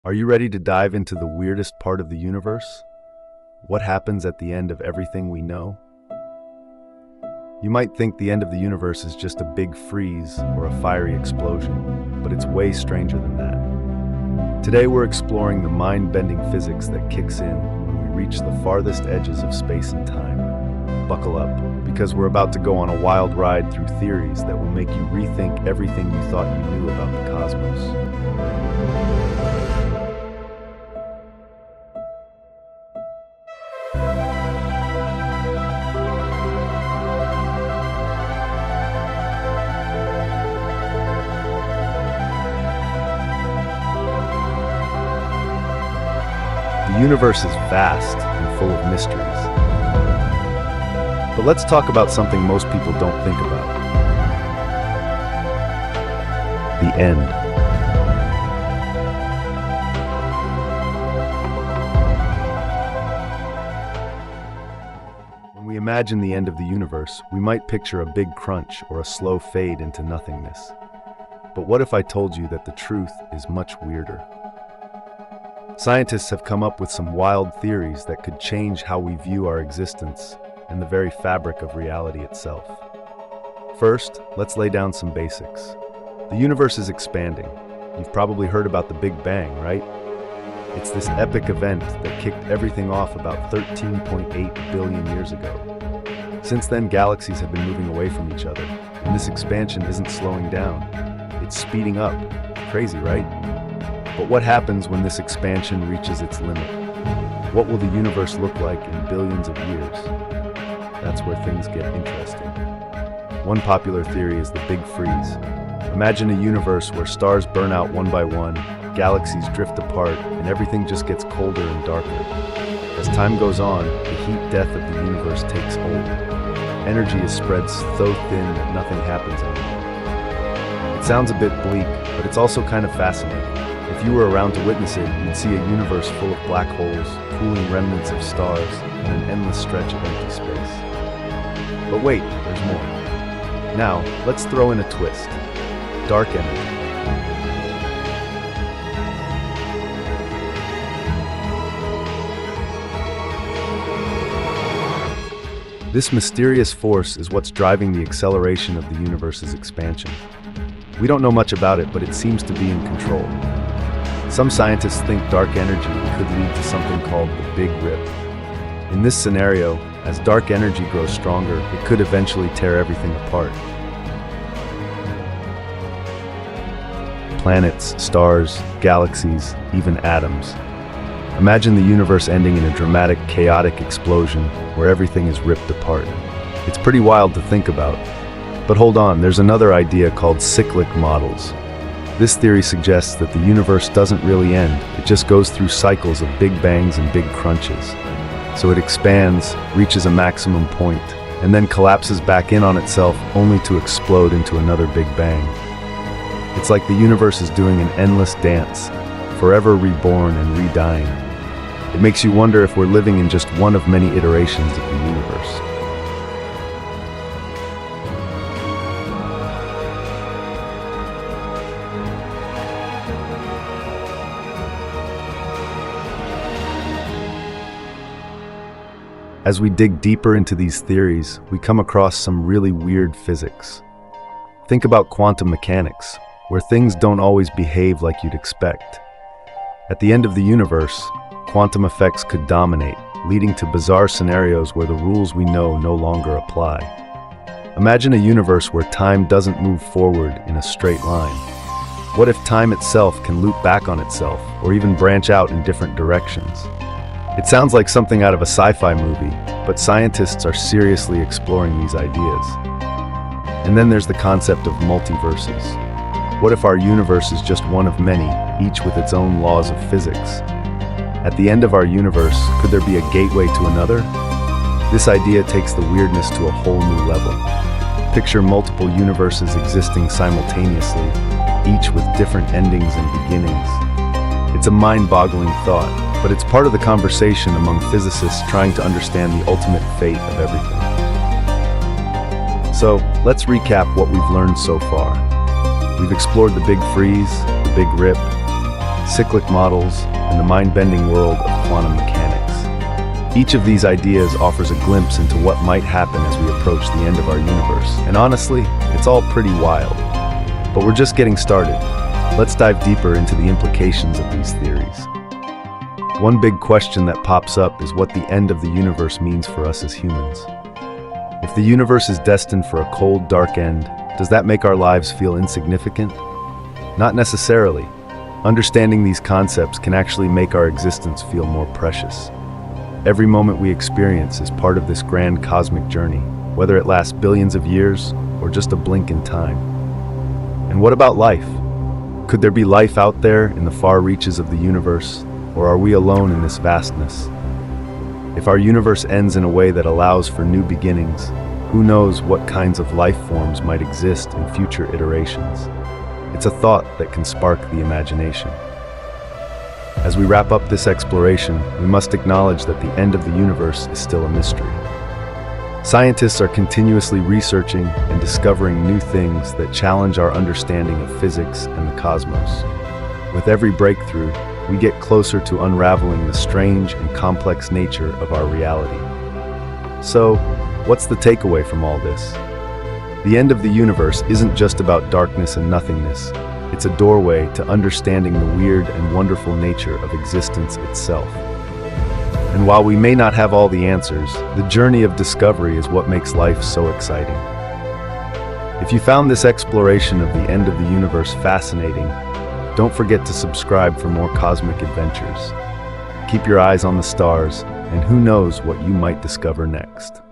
Are you ready to dive into the weirdest part of the universe? What happens at the end of everything we know? You might think the end of the universe is just a big freeze or a fiery explosion, but it's way stranger than that. Today we're exploring the mind-bending physics that kicks in when we reach the farthest edges of space and time. Buckle up, because we're about to go on a wild ride through theories that will make you rethink everything you thought you knew about the cosmos. The universe is vast and full of mysteries. But let's talk about something most people don't think about. The end. When we imagine the end of the universe, we might picture a big crunch or a slow fade into nothingness. But what if I told you that the truth is much weirder? Scientists have come up with some wild theories that could change how we view our existence and the very fabric of reality itself. First, let's lay down some basics. The universe is expanding. You've probably heard about the Big Bang, right? It's this epic event that kicked everything off about 13.8 billion years ago. Since then, galaxies have been moving away from each other, and this expansion isn't slowing down. It's speeding up. Crazy, right? But what happens when this expansion reaches its limit? What will the universe look like in billions of years? That's where things get interesting. One popular theory is the Big Freeze. Imagine a universe where stars burn out one by one, galaxies drift apart, and everything just gets colder and darker. As time goes on, the heat death of the universe takes hold. Energy is spread so thin that nothing happens anymore. It sounds a bit bleak, but it's also kind of fascinating. If you were around to witness it, you'd see a universe full of black holes, cooling remnants of stars, and an endless stretch of empty space. But wait, there's more. Now, let's throw in a twist. Dark energy. This mysterious force is what's driving the acceleration of the universe's expansion. We don't know much about it, but it seems to be in control. Some scientists think dark energy could lead to something called the Big Rip. In this scenario, as dark energy grows stronger, it could eventually tear everything apart. Planets, stars, galaxies, even atoms. Imagine the universe ending in a dramatic, chaotic explosion where everything is ripped apart. It's pretty wild to think about. But hold on, there's another idea called cyclic models. This theory suggests that the universe doesn't really end, it just goes through cycles of big bangs and big crunches. So it expands, reaches a maximum point, and then collapses back in on itself only to explode into another big bang. It's like the universe is doing an endless dance, forever reborn and re-dying. It makes you wonder if we're living in just one of many iterations of the universe. As we dig deeper into these theories, we come across some really weird physics. Think about quantum mechanics, where things don't always behave like you'd expect. At the end of the universe, quantum effects could dominate, leading to bizarre scenarios where the rules we know no longer apply. Imagine a universe where time doesn't move forward in a straight line. What if time itself can loop back on itself, or even branch out in different directions? It sounds like something out of a sci-fi movie, but scientists are seriously exploring these ideas. And then there's the concept of multiverses. What if our universe is just one of many, each with its own laws of physics? At the end of our universe, could there be a gateway to another? This idea takes the weirdness to a whole new level. Picture multiple universes existing simultaneously, each with different endings and beginnings. It's a mind-boggling thought, but it's part of the conversation among physicists trying to understand the ultimate fate of everything. So, let's recap what we've learned so far. We've explored the Big Freeze, the Big Rip, cyclic models, and the mind-bending world of quantum mechanics. Each of these ideas offers a glimpse into what might happen as we approach the end of our universe. And honestly, it's all pretty wild. But we're just getting started. Let's dive deeper into the implications of these theories. One big question that pops up is what the end of the universe means for us as humans. If the universe is destined for a cold, dark end, does that make our lives feel insignificant? Not necessarily. Understanding these concepts can actually make our existence feel more precious. Every moment we experience is part of this grand cosmic journey, whether it lasts billions of years or just a blink in time. And what about life? Could there be life out there in the far reaches of the universe, or are we alone in this vastness? If our universe ends in a way that allows for new beginnings, who knows what kinds of life forms might exist in future iterations? It's a thought that can spark the imagination. As we wrap up this exploration, we must acknowledge that the end of the universe is still a mystery. Scientists are continuously researching and discovering new things that challenge our understanding of physics and the cosmos. With every breakthrough, we get closer to unraveling the strange and complex nature of our reality. So, what's the takeaway from all this? The end of the universe isn't just about darkness and nothingness. It's a doorway to understanding the weird and wonderful nature of existence itself. And while we may not have all the answers, the journey of discovery is what makes life so exciting. If you found this exploration of the end of the universe fascinating, don't forget to subscribe for more cosmic adventures. Keep your eyes on the stars, and who knows what you might discover next.